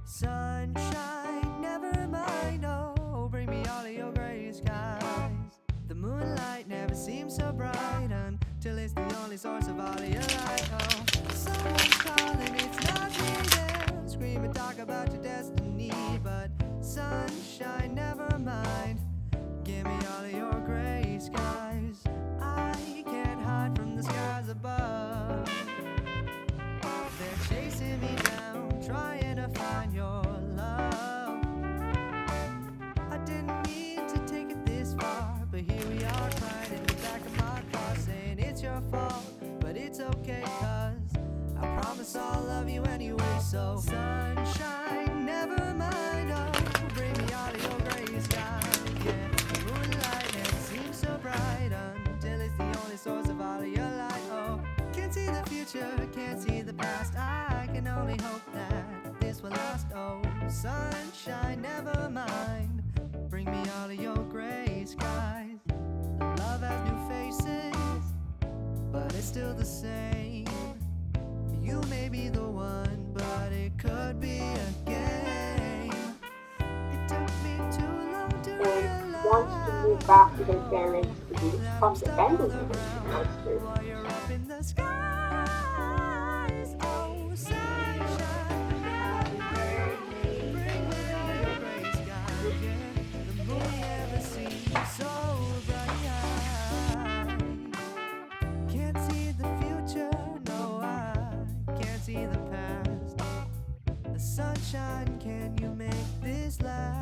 Sunshine, never mind, oh, bring me all of your gray skies. The moonlight never seems so bright until it's the only source of all of your light. Oh, someone's calling, it's not me there. Scream and talk about your destiny, but sunshine, never mind. Give me all of your gray skies. I can't hide from the skies above. They're chasing me down, trying to find your love. I didn't mean to take it this far, but here we are crying in the back of my car, saying it's your fault, but it's okay, cause I promise I'll love you anyway. So sunshine, never mind, oh, bring me all of your gray skies. Yeah, the moonlight never seems so bright until it's the only source of all of your light. Oh, can't see the future, can't see the past. I can only hope that this will last. Oh, sunshine, never mind. Bring me all of your gray skies. Love has new faces, but it's still the same. You may be the one, but it could be a game. It took me too long to realize wants to move back to their parents to be I'm stuck all independent around while you're up in the skies. Oh, sunshine, bring me all your gray skies. Yeah, the moon never seems so bright. Can't see the future, no, I can't see the past. The sunshine, can you make this last?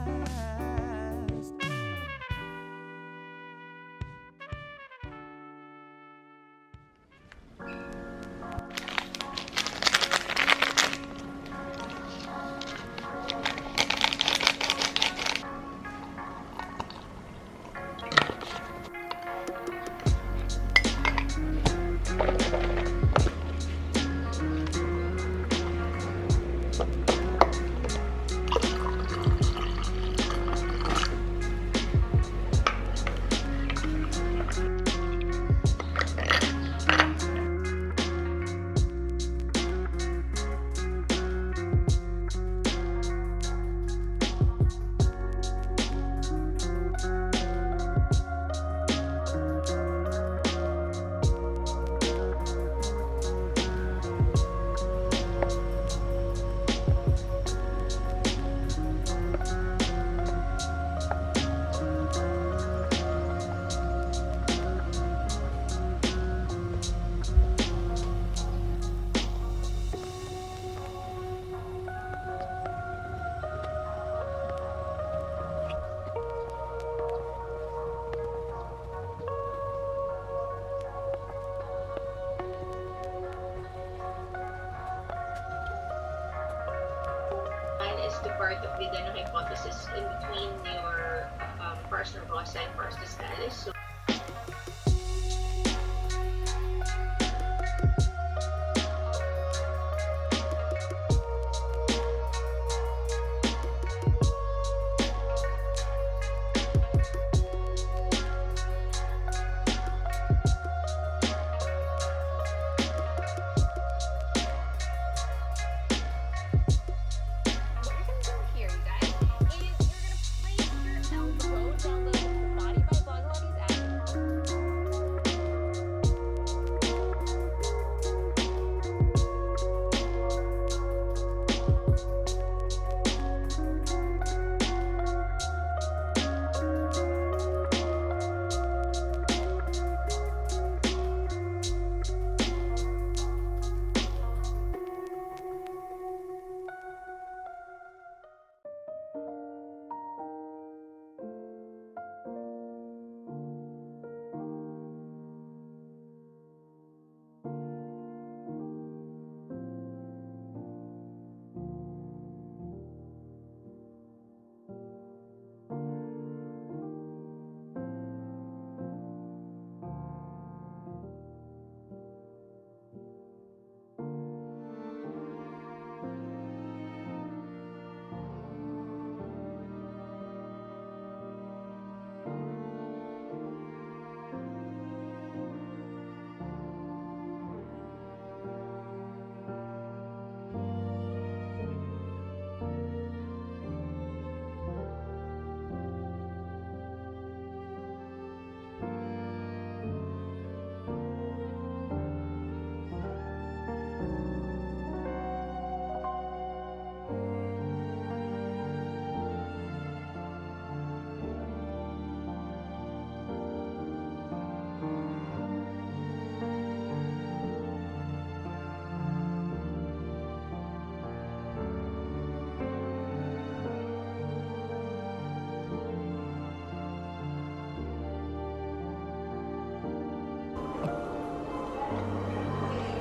Is the part of the Deno hypothesis in between your partner Rosa and partner Scales. So Here, you guys, is you're gonna place your elbow down the body by body while these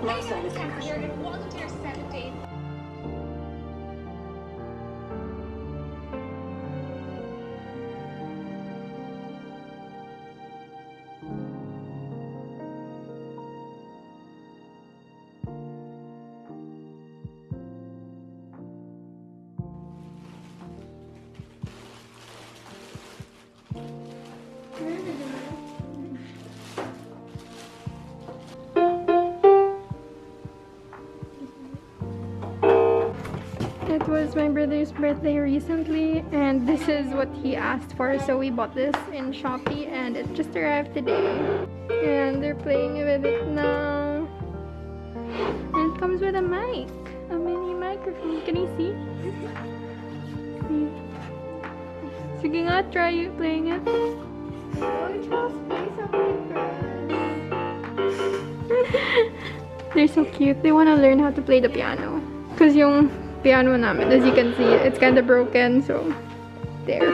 Last time it's welcome to your 7th date. It was my brother's birthday recently, and this is what he asked for, so we bought this in Shopee and it just arrived today. And they're playing with it now. And it comes with a mic, a mini microphone. Can you see? See? Sige nga, try playing it. They're so cute. They want to learn how to play the piano. Because yung piano namin, as you can see, it's kind of broken, so there.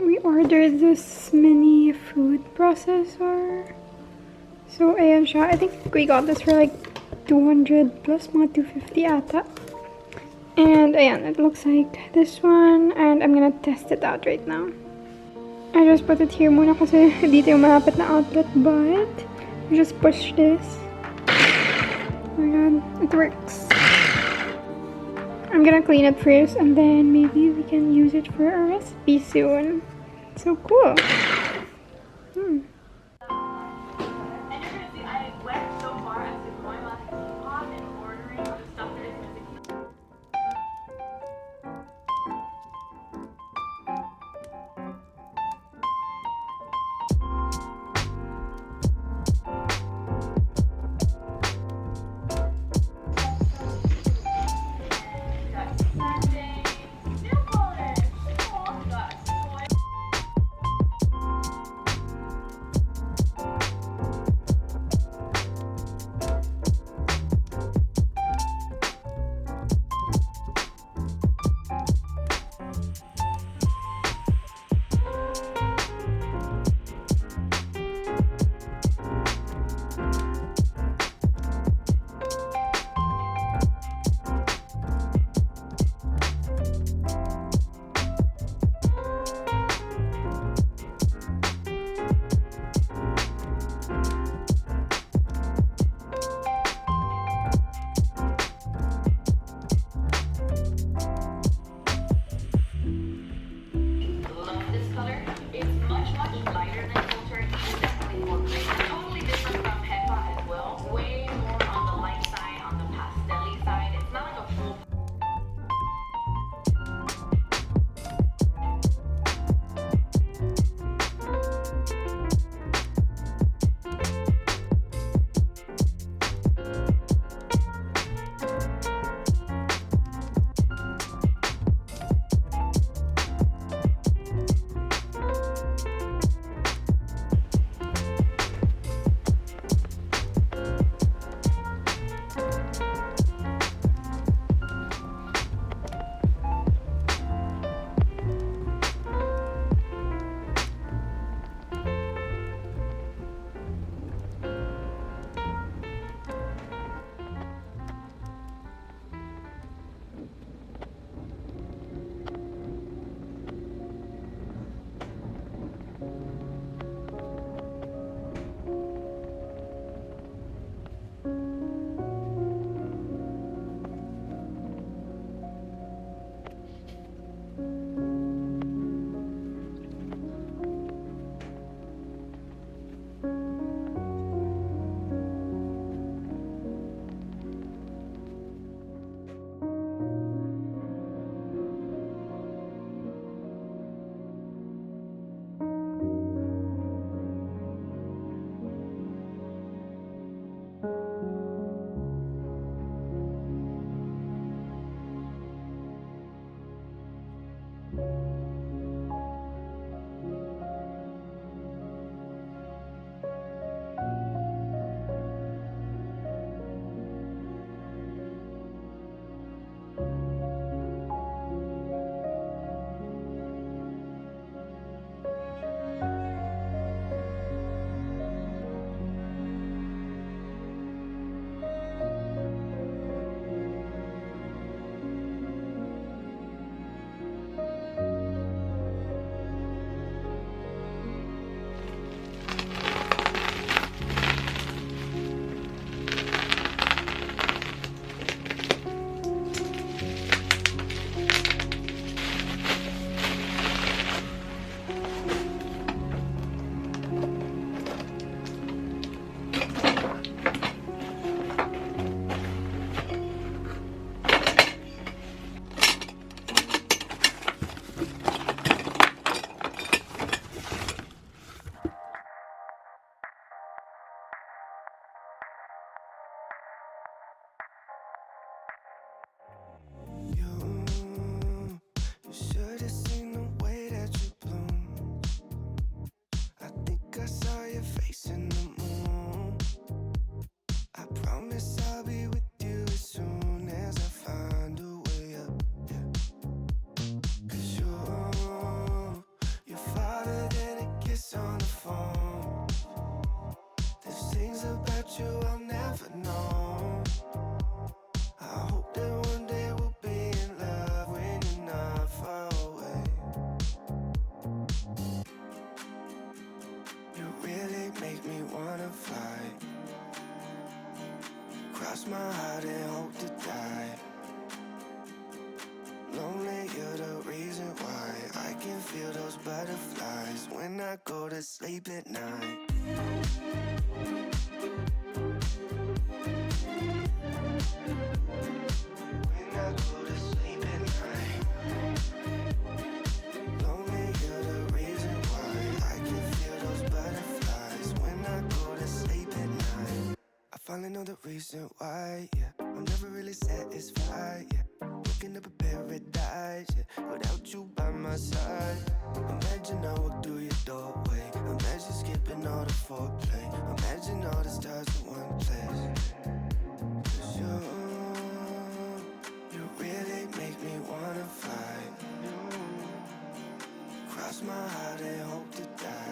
We ordered this mini food processor. So, ayan siya. I think we got this for like 200 plus, mga 250 ata. And ayan, it looks like this one. And I'm gonna test it out right now. I just put it here muna kasi dito yung malapit na outlet, but you just push this. Oh my god, it works. I'm gonna clean it first and then maybe we can use it for a recipe soon. So cool. Cross my heart and hope to die. Lonely, you're the reason why I can feel those butterflies when I go to sleep at night. When I go to sleep at night. Lonely, you're the reason why I can feel those butterflies when I go to sleep at night. I finally know the reason why, yeah. I'm never really satisfied, yeah. Waking up a paradise, yeah, without you by my side. Imagine I walk through your doorway. Imagine skipping all the foreplay. Imagine all the stars in one place. 'Cause you really make me wanna fly. Cross my heart and hope to die.